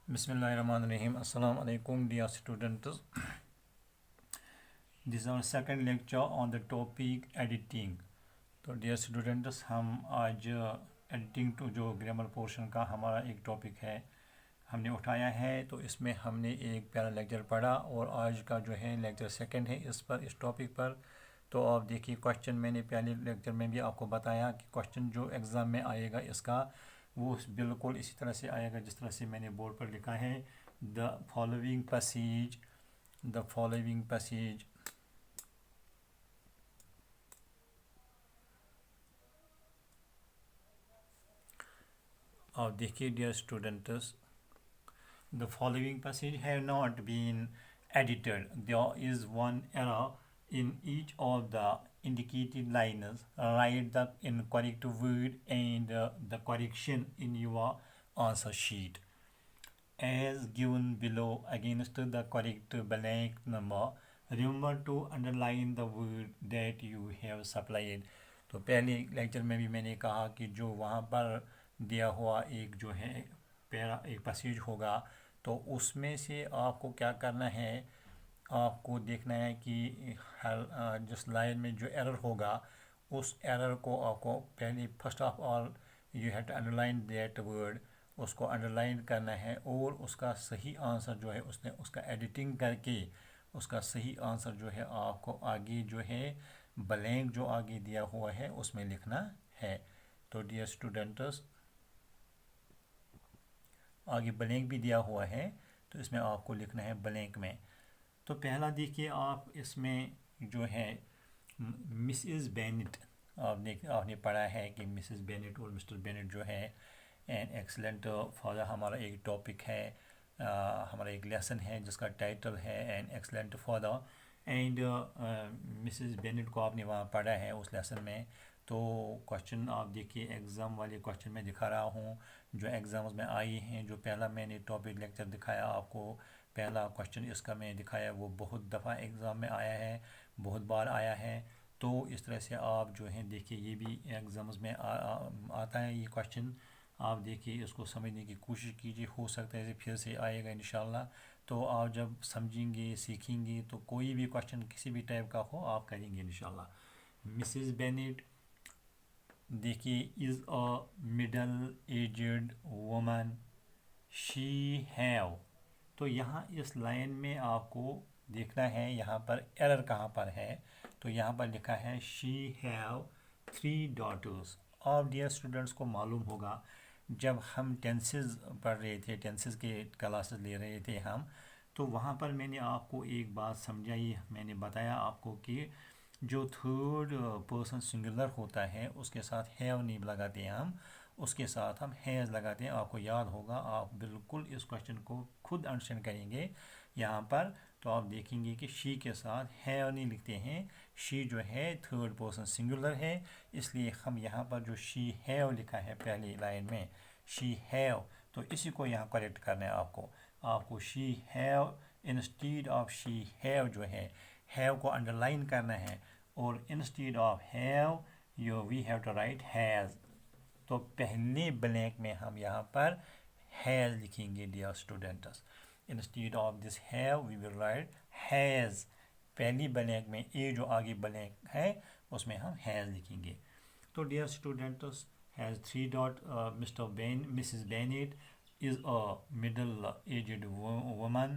Bismillahirrahmanirrahim. Assalamu alaikum dear students. This is our second lecture on the topic editing. तो dear students हम आज editing to जो grammar portion का हमारा एक टॉपिक है हमने उठाया है। तो इसमें हमने एक प्यारा लेक्चर पढ़ा और आज का जो है लेक्चर सेकंड है इस टॉपिक पर। तो आप देखिए क्वेश्चन मैंने पहले लेक्चर में भी आपको बताया कि क्वेश्चन जो एग्ज़ाम में आएगा इसका वो बिल्कुल इसी तरह से आएगा जिस तरह से मैंने बोर्ड पर लिखा है। द फॉलोइंग पैसेज आप देखिए dear students, the following passage have not been edited. There is one error in each of the indicated lines. Write the incorrect word and the correction in your answer sheet as given below against the correct blank number. Remember to underline the word that you have supplied. तो पहले lecture में भी मैंने कहा कि जो वहाँ पर दिया हुआ एक जो है एक पैसेज होगा तो उसमें से आपको क्या करना है, आपको देखना है कि हर जिस लाइन में जो एरर होगा उस एरर को आपको पहले first of all you have to underline that word, उसको अंडरलाइन करना है और उसका सही आंसर जो है उसने उसका एडिटिंग करके उसका सही आंसर जो है आपको आगे जो है ब्लैंक जो आगे दिया हुआ है उसमें लिखना है। तो डियर स्टूडेंट्स आगे ब्लैंक भी दिया हुआ है तो इसमें आपको लिखना है ब्लैंक में। तो पहला देखिए आप इसमें जो है मिसेस बेनेट, आपने पढ़ा है कि मिसेस बेनेट और मिस्टर बेनेट जो है एन एक्सलेंट फादर हमारा एक टॉपिक है, हमारा एक लेसन है जिसका टाइटल है an excellent father and Mrs Bennett को आपने वहाँ पढ़ा है उस लेसन में। तो क्वेश्चन आप देखिए एग्ज़ाम वाले क्वेश्चन में दिखा रहा हूँ जो एग्ज़ाम्स में आई हैं। जो पहला मैंने टॉपिक लेक्चर दिखाया आपको, पहला क्वेश्चन इसका मैंने दिखाया वो बहुत दफ़ा एग्ज़ाम में आया है, बहुत बार आया है। तो इस तरह से आप जो है देखिए ये भी एग्ज़ाम्स में आता है ये क्वेश्चन। आप देखिए इसको समझने की कोशिश कीजिए, हो सकता है फिर से आएगा इंशाल्लाह। तो आप जब समझेंगे सीखेंगे तो कोई भी क्वेश्चन किसी भी टाइप का हो आप करेंगे इंशाल्लाह। मिसेस बेनेट देखिए is a middle aged woman she have. तो यहाँ इस लाइन में आपको देखना है यहाँ पर एरर कहाँ पर है। तो यहाँ पर लिखा है शी हैव 3 डॉटर्स। और डियर स्टूडेंट्स को मालूम होगा जब हम टेंसेस पढ़ रहे थे, टेंसेस के क्लासेस ले रहे थे हम, तो वहाँ पर मैंने आपको एक बात समझाई, मैंने बताया आपको कि जो थर्ड पर्सन सिंगुलर होता है उसके साथ हैव नहीं लगाते हैं हम, उसके साथ हम हैज़ लगाते हैं। आपको याद होगा, आप बिल्कुल इस क्वेश्चन को खुद अंडरस्टैंड करेंगे यहाँ पर। तो आप देखेंगे कि शी के साथ हैव नहीं लिखते हैं, शी जो है थर्ड पर्सन सिंगुलर है, इसलिए हम यहाँ पर जो शी हैव लिखा है पहली लाइन में शी हैव, तो इसी को यहाँ करेक्ट करना है आपको she have instead of she have जो है हैव को अंडरलाइन करना है और instead of have we have to write has. तो पहले ब्लैंक में हम यहाँ पर हैज़ लिखेंगे dear students. Instead of this have we will write has. पहली ब्लैंक में ए जो आगे ब्लैंक है उसमें हम हैज़ लिखेंगे। तो dear students has 3 dot Mrs Bennet is a middle-aged woman.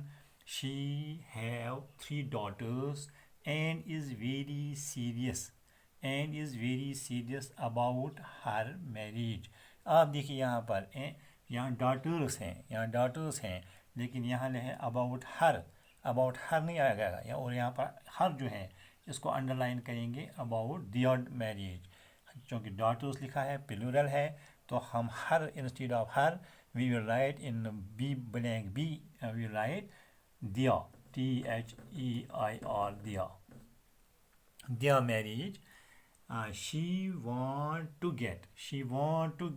She have 3 daughters and is very serious about her marriage. आप देखिए यहाँ पर यहाँ डाटर्स हैं लेकिन यहाँ है अबाउट हर नहीं आएगा और यहाँ पर हर जो है इसको अंडरलाइन करेंगे अबाउट दियर मैरिज, क्योंकि डॉटर्स लिखा है प्लूरल है तो हम her instead of her we will write in B blank B we will write their their their marriage. She want to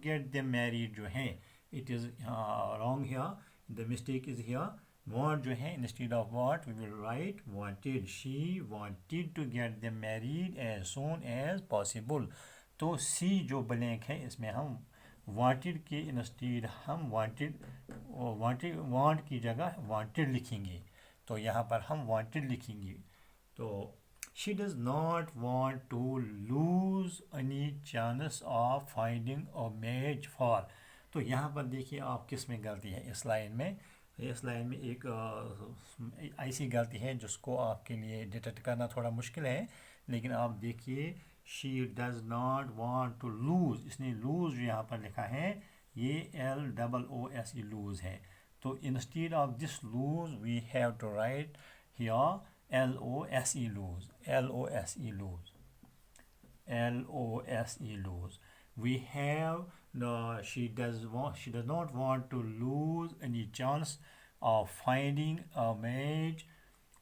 get them married जो है it is wrong here, the mistake is here. Want जो है instead of what we will write wanted. She wanted to get them married as soon as possible. तो C जो blank है इसमें हम wanted के इंस्टीड हम वांट की जगह वांटेड लिखेंगे, तो यहाँ पर हम वांटेड लिखेंगे। तो she does not want to lose any chance of finding a match for. तो यहाँ पर देखिए आप किस में गलती है इस लाइन में। इस लाइन में एक ऐसी गलती है जिसको आपके लिए डिटेक्ट करना थोड़ा मुश्किल है, लेकिन आप देखिए she does not want to lose, इसने लूज़ जो यहाँ पर लिखा है ये LOOSE लूज़ है। तो instead of this loose we have to write here LOSE lose, LOSE lose, LOSE lose. We have she does not want to lose any chance of finding a match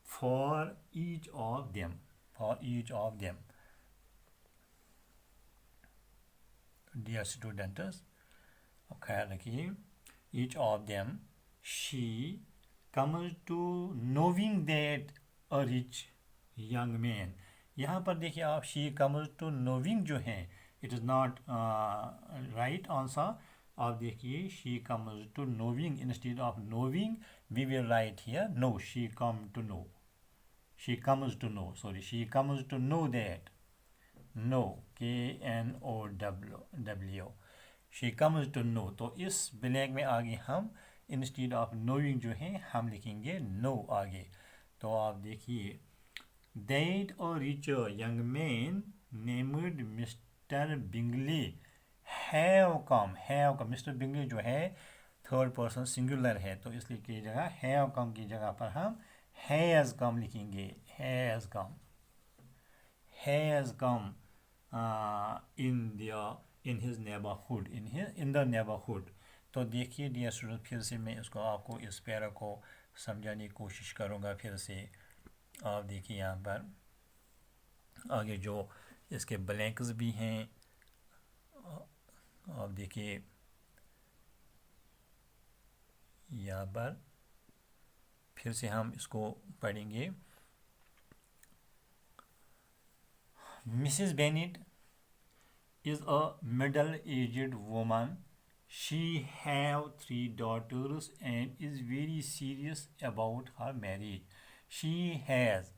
for each of them. For each of them. Dear students, ख्याल रखिए, each of them, she comes to knowing that a rich young man. यहाँ पर देखिए आप she comes to knowing जो है it is not right answer. आप देखिए she comes to knowing, instead of knowing we will write here know, she come to know, she comes to know, sorry she comes to know that, know KNOW, she comes to know. तो इस blank में आगे हम instead of knowing जो है हम लिखेंगे no आगे। तो आप देखिए that a rich young man named mister Bingley have come, mister Bingley जो है थर्ड पर्सन सिंगुलर है, तो इसलिए की जगह हैव कम की जगह पर हम हैज़ कम लिखेंगे, has come, has come in his neighbourhood, in the neighbourhood. तो देखिए डियर स्टूडेंट फिर से मैं इसको आपको इस पैरा को समझाने की कोशिश करूँगा फिर से। आप देखिए यहाँ पर आगे जो इसके ब्लैंक्स भी हैं, आप देखिए यहाँ पर फिर से हम इसको पढ़ेंगे। Mrs Bennet is a middle-aged woman. She have 3 daughters and is very serious about her marriage. She has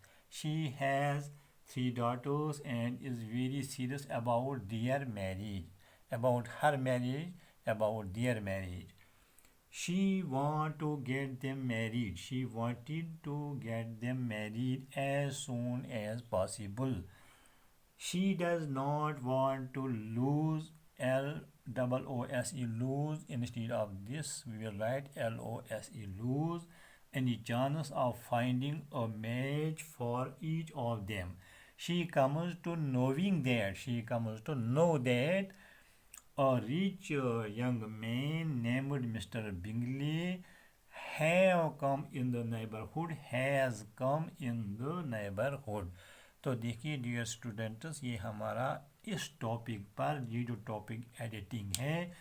3 daughters and is very serious about their marriage, about her marriage, about their marriage. She want to get them married. She wanted to get them married as soon as possible. She does not want to lose LOOSE lose. Instead of this we will write LOSE lose any chance of finding a match for each of them. She comes to knowing that, she comes to know that a rich young man named Mr. Bingley have come in the neighborhood, has come in the neighborhood. तो देखिए dear students ये हमारा इस topic पर, ये जो topic editing है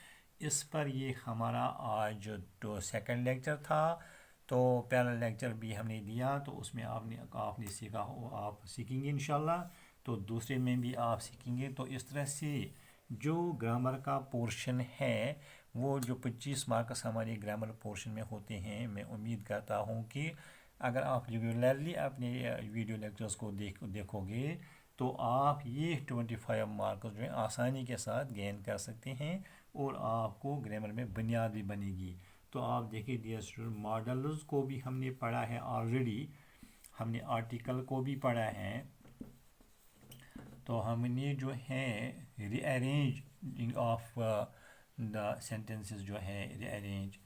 इस पर ये हमारा आज तो सेकंड लेक्चर था। तो पहला लेक्चर भी हमने दिया तो उसमें आपने सीखा हो, आप सीखेंगे इंशाल्लाह, तो दूसरे में भी आप सीखेंगे। तो इस तरह से जो ग्रामर का पोर्शन है वो जो 25 मार्क्स हमारे ग्रामर पोर्शन में होते हैं, मैं उम्मीद करता हूँ कि अगर आप रेगुलरली अपने वीडियो लेक्चर्स को देखोगे तो आप ये 25 मार्क्स जो है आसानी के साथ गेन कर सकते हैं और आपको ग्रामर में बुनियाद भी बनेगी। तो आप देखिए डियर स्टूडेंट मॉडल्स को भी हमने पढ़ा है ऑलरेडी, हमने आर्टिकल को भी पढ़ा है। तो हमने जो है रीअरेंजिंग ऑफ द सेंटेंसेस जो है रीअरेंज,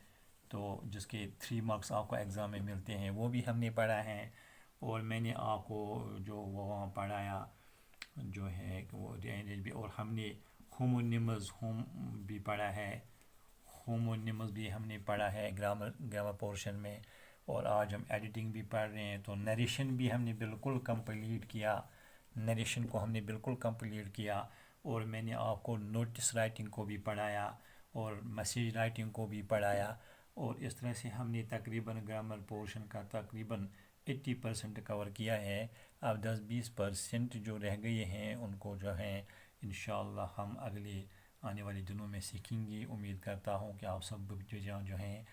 तो जिसके 3 मार्क्स आपको एग्ज़ाम में मिलते हैं वो भी हमने पढ़ा है। और मैंने आपको जो वो पढ़ाया जो है वो रीअरेंज भी, और हमने होमोनिमस भी पढ़ा है, होमोनिमस भी हमने पढ़ा है ग्रामर पोर्शन में। और आज हम एडिटिंग भी पढ़ रहे हैं। तो नरेशन भी हमने बिल्कुल कंप्लीट किया, नरेशन को हमने बिल्कुल कंप्लीट किया। और मैंने आपको नोटिस राइटिंग को भी पढ़ाया और मैसेज राइटिंग को भी पढ़ाया। और इस तरह से हमने तकरीबन ग्रामर पोर्शन का तकरीबन 80% कवर किया है। अब 10-20% जो रह गए हैं उनको जो है इंशाअल्लाह हम अगले आने वाले दिनों में सीखेंगे। उम्मीद करता हूँ कि आप सब जो हैं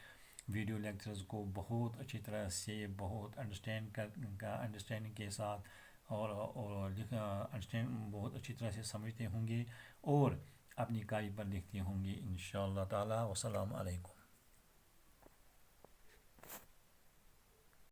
वीडियो लेक्चर्स को बहुत अच्छी तरह से, बहुत अंडरस्टैंडिंग के साथ और अंडरस्टैंड बहुत अच्छी तरह से समझते होंगे और अपनी कापी पर लिखते होंगे इंशाअल्लाह ताला। वस्सलाम अलैकुम।